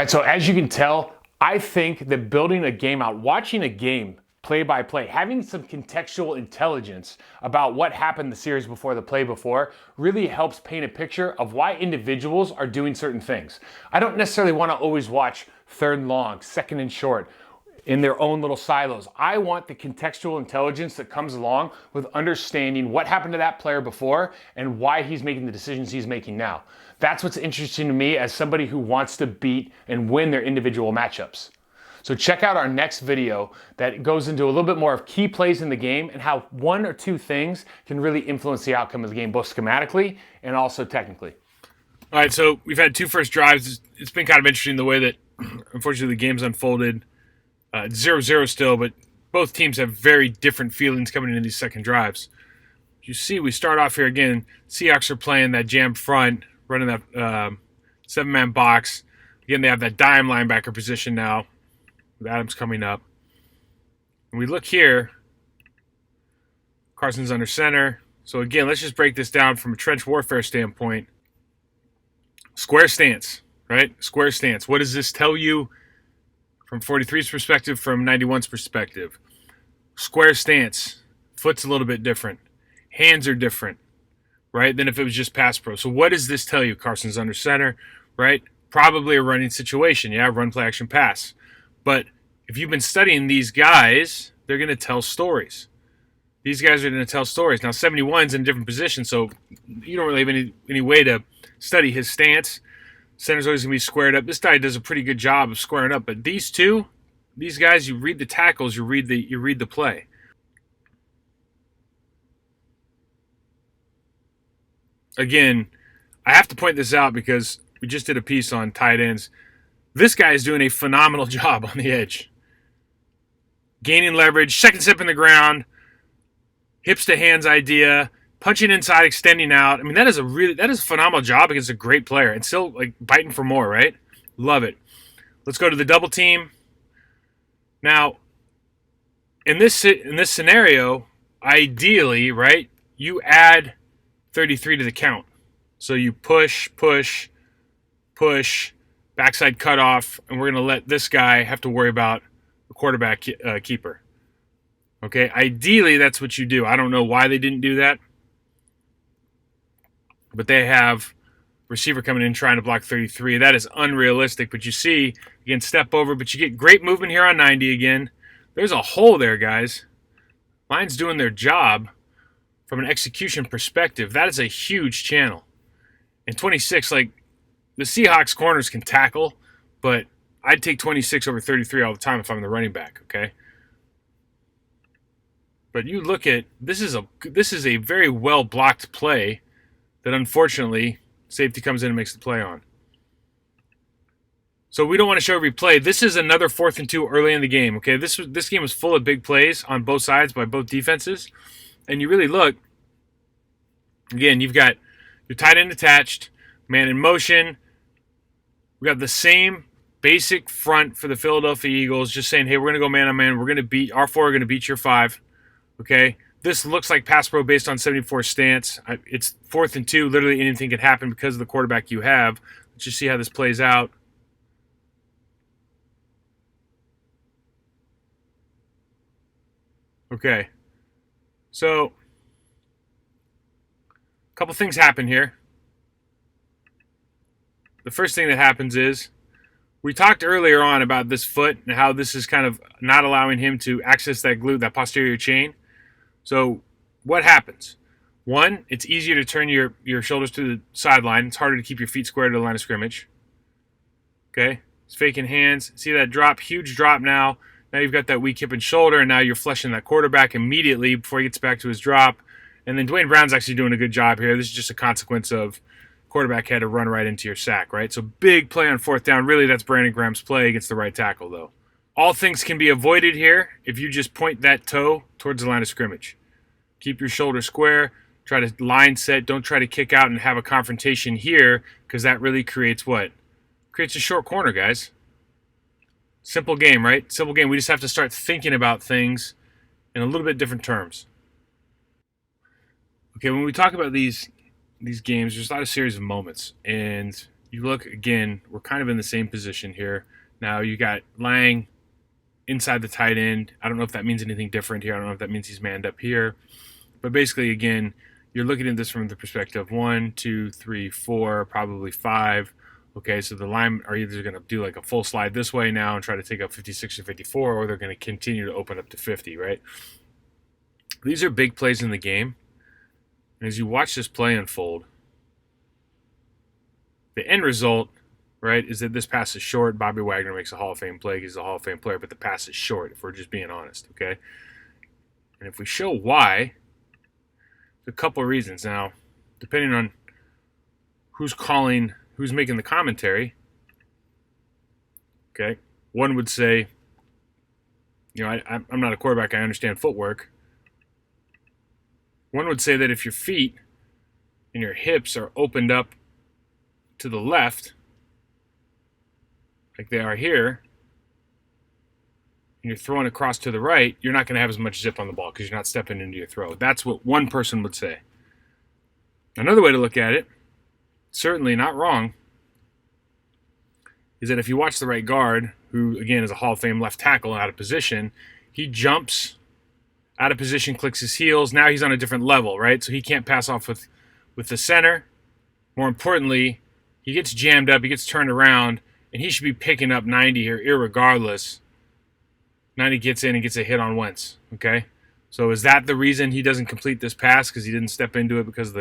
All right, so as you can tell, I think that building a game out, watching a game play by play, having some contextual intelligence about what happened the series before, the play before, really helps paint a picture of why individuals are doing certain things. I don't necessarily want to always watch third and long, second and short, in their own little silos. I want the contextual intelligence that comes along with understanding what happened to that player before and why he's making the decisions he's making now. That's what's interesting to me as somebody who wants to beat and win their individual matchups. So check out our next video that goes into a little bit more of key plays in the game and how one or two things can really influence the outcome of the game, both schematically and also technically. All right, so we've had two first drives. It's been kind of interesting the way that, unfortunately, the game's unfolded. 0-0 still, but both teams have very different feelings coming into these second drives. You see, we start off here again. Seahawks are playing that jam front, running that seven-man box. Again, they have that dime linebacker position now with Adams coming up. And we look here. Carson's under center. So again, let's just break this down from a trench warfare standpoint. Square stance, right? Square stance. What does this tell you? From 43's perspective, from 91's perspective. Square stance. Foot's a little bit different. Hands are different, right, than if it was just pass pro. So what does this tell you? Carson's under center, right? Probably a running situation. Yeah, run, play, action, pass. But if you've been studying these guys, they're going to tell stories. These guys are going to tell stories. Now, 71's in a different position, so you don't really have any way to study his stance. Center's always going to be squared up. This guy does a pretty good job of squaring up. But these guys, you read the tackles, you read the play. Again, I have to point this out because we just did a piece on tight ends. This guy is doing a phenomenal job on the edge. Gaining leverage, second step in the ground, hips to hands idea, punching inside, extending out. I mean, that is a phenomenal job against a great player and still like biting for more, right? Love it. Let's go to the double team. Now, in this scenario, ideally, right, you add 33 to the count. So you push, backside cutoff, and we're going to let this guy have to worry about the quarterback keeper. Okay, ideally, that's what you do. I don't know why they didn't do that. But they have receiver coming in trying to block 33. That is unrealistic. But you see, again, step over. But you get great movement here on 90 again. There's a hole there, guys. Line's doing their job from an execution perspective. That is a huge channel. And 26, like, the Seahawks corners can tackle, but I'd take 26 over 33 all the time if I'm the running back, okay? But you look at, this is a very well-blocked play that unfortunately safety comes in and makes the play on. So we don't want to show every play. This is another 4th and 2 early in the game. Okay, this game was full of big plays on both sides by both defenses, and you really look. Again, you've got your tight end attached, man in motion. We got the same basic front for the Philadelphia Eagles, just saying, hey, we're going to go man on man. We're going to beat our 4 are going to beat your 5. Okay. This looks like pass pro based on 74 stance. It's 4th and 2. Literally anything can happen because of the quarterback you have. Let's just see how this plays out. Okay. So, a couple things happen here. The first thing that happens is we talked earlier on about this foot and how this is kind of not allowing him to access that glute, that posterior chain. So what happens? One, it's easier to turn your shoulders to the sideline. It's harder to keep your feet square to the line of scrimmage. Okay? It's faking hands. See that drop? Huge drop now. Now you've got that weak hip and shoulder, and now you're flushing that quarterback immediately before he gets back to his drop. And then Dwayne Brown's actually doing a good job here. This is just a consequence of quarterback had to run right into your sack, right? So big play on 4th down. Really, that's Brandon Graham's play against the right tackle, though. All things can be avoided here if you just point that toe towards the line of scrimmage. Keep your shoulder square. Try to line set. Don't try to kick out and have a confrontation here because that really creates what? Creates a short corner, guys. Simple game, right? Simple game. We just have to start thinking about things in a little bit different terms. Okay, when we talk about these games, there's a lot of series of moments. And you look again, we're kind of in the same position here. Now you got Lang inside the tight end. I don't know if that means anything different here. I don't know if that means he's manned up here. But basically, again, you're looking at this from the perspective of 1, 2, 3, 4, probably 5. Okay, so the line are either going to do like a full slide this way now and try to take up 56 or 54, or they're going to continue to open up to 50, right? These are big plays in the game. And as you watch this play unfold, the end result, right, is that this pass is short. Bobby Wagner makes a Hall of Fame play. He's a Hall of Fame player, but the pass is short, if we're just being honest, okay? And if we show why, there's a couple of reasons. Now, depending on who's calling, who's making the commentary, okay, one would say, you know, I'm not a quarterback, I understand footwork. One would say that if your feet and your hips are opened up to the left, like they are here, and you're throwing across to the right, you're not going to have as much zip on the ball because you're not stepping into your throw. That's what one person would say. Another way to look at it, certainly not wrong, is that if you watch the right guard, who again is a Hall of Fame left tackle out of position, he jumps out of position, clicks his heels. Now he's on a different level, right? So he can't pass off with the center. More importantly, he gets jammed up, he gets turned around, and he should be picking up 90 here, irregardless. 90 gets in and gets a hit on Wentz, okay? So is that the reason he doesn't complete this pass, because he didn't step into it because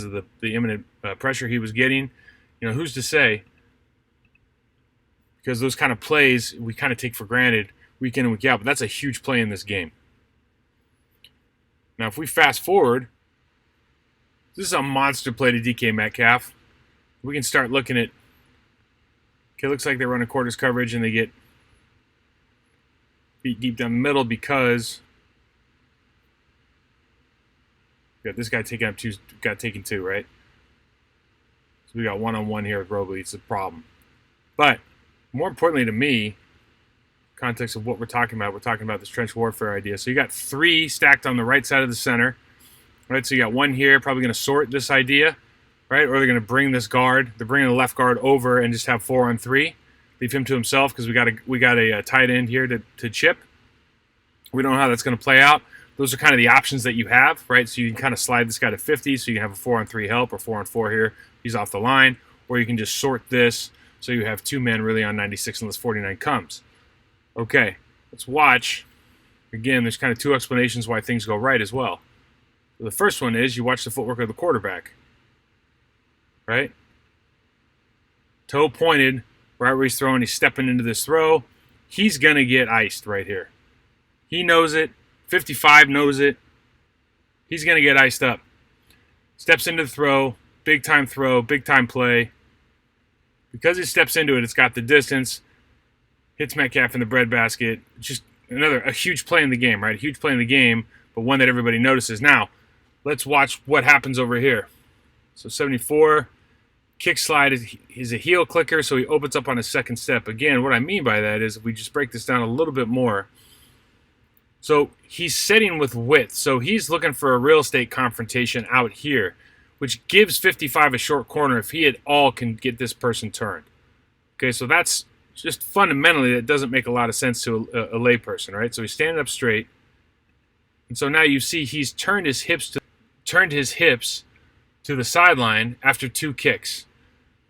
of the imminent pressure he was getting? You know, who's to say? Because those kind of plays we kind of take for granted week in and week out, but that's a huge play in this game. Now, if we fast forward, this is a monster play to DK Metcalf. We can start looking at, okay, it looks like they run a quarters coverage and they get beat deep down the middle because we got this guy taking up two, got taken two, right? So we got one-on-one here with Robley. It's a problem. But more importantly to me, context of what we're talking about this trench warfare idea. So you got 3 stacked on the right side of the center, right? So you got one here, probably going to sort this idea, right? Or they're going to bring this guard. They're bringing the left guard over and just have 4 on 3. Leave him to himself because we got a tight end here to chip. We don't know how that's going to play out. Those are kind of the options that you have, right? So you can kind of slide this guy to 50, so you can have a 4 on 3 help or 4 on 4 here. He's off the line. Or you can just sort this so you have 2 men really on 96 unless 49 comes. Okay, let's watch. Again, there's kind of 2 explanations why things go right as well. So the first one is you watch the footwork of the quarterback, right? Toe pointed, right where he's throwing, he's stepping into this throw. He's going to get iced right here. He knows it. 55 knows it. He's going to get iced up. Steps into the throw, big time play. Because he steps into it, it's got the distance. Hits Metcalf in the breadbasket. Just a huge play in the game, right? A huge play in the game, but one that everybody notices. Now, let's watch what happens over here. So 74, kick slide is a heel clicker, so he opens up on his second step. Again, what I mean by that is if we just break this down a little bit more. So he's setting with width, so he's looking for a real estate confrontation out here, which gives 55 a short corner if he at all can get this person turned. Okay, so that's just fundamentally, that doesn't make a lot of sense to a layperson, right? So he's standing up straight, and so now you see he's turned his hips to the sideline after 2 kicks.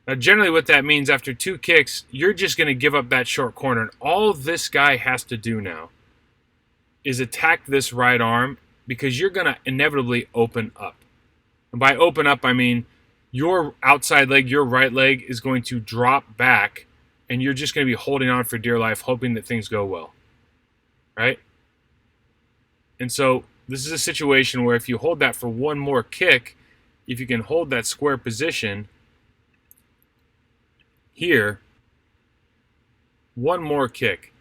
Now, generally, what that means after 2 kicks, you're just going to give up that short corner, and all this guy has to do now is attack this right arm because you're going to inevitably open up. And by open up, I mean your outside leg, your right leg is going to drop back, and you're just going to be holding on for dear life, hoping that things go well, right? And so this is a situation where if you hold that for one more kick, if you can hold that square position here, one more kick.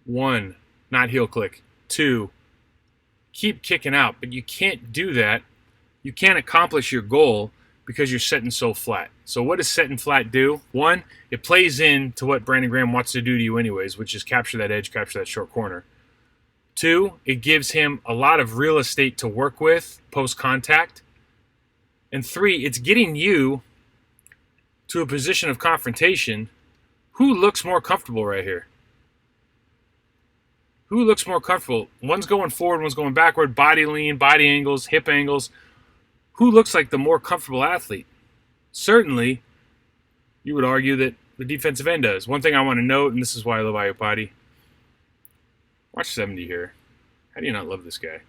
1, not heel click. 2, keep kicking out, but you can't do that. You can't accomplish your goal because you're setting so flat. So what does setting flat do? 1, it plays into what Brandon Graham wants to do to you anyways, which is capture that edge, capture that short corner. 2, it gives him a lot of real estate to work with post-contact. And 3, it's getting you to a position of confrontation, who looks more comfortable right here? Who looks more comfortable? One's going forward, one's going backward, body lean, body angles, hip angles. Who looks like the more comfortable athlete? Certainly, you would argue that the defensive end does. One thing I want to note, and this is why I love Iopati. Watch 70 here. How do you not love this guy?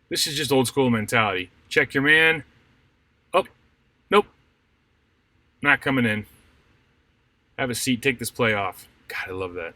This is just old school mentality. Check your man. Oh, nope. Not coming in. Have a seat. Take this play off. God, I love that.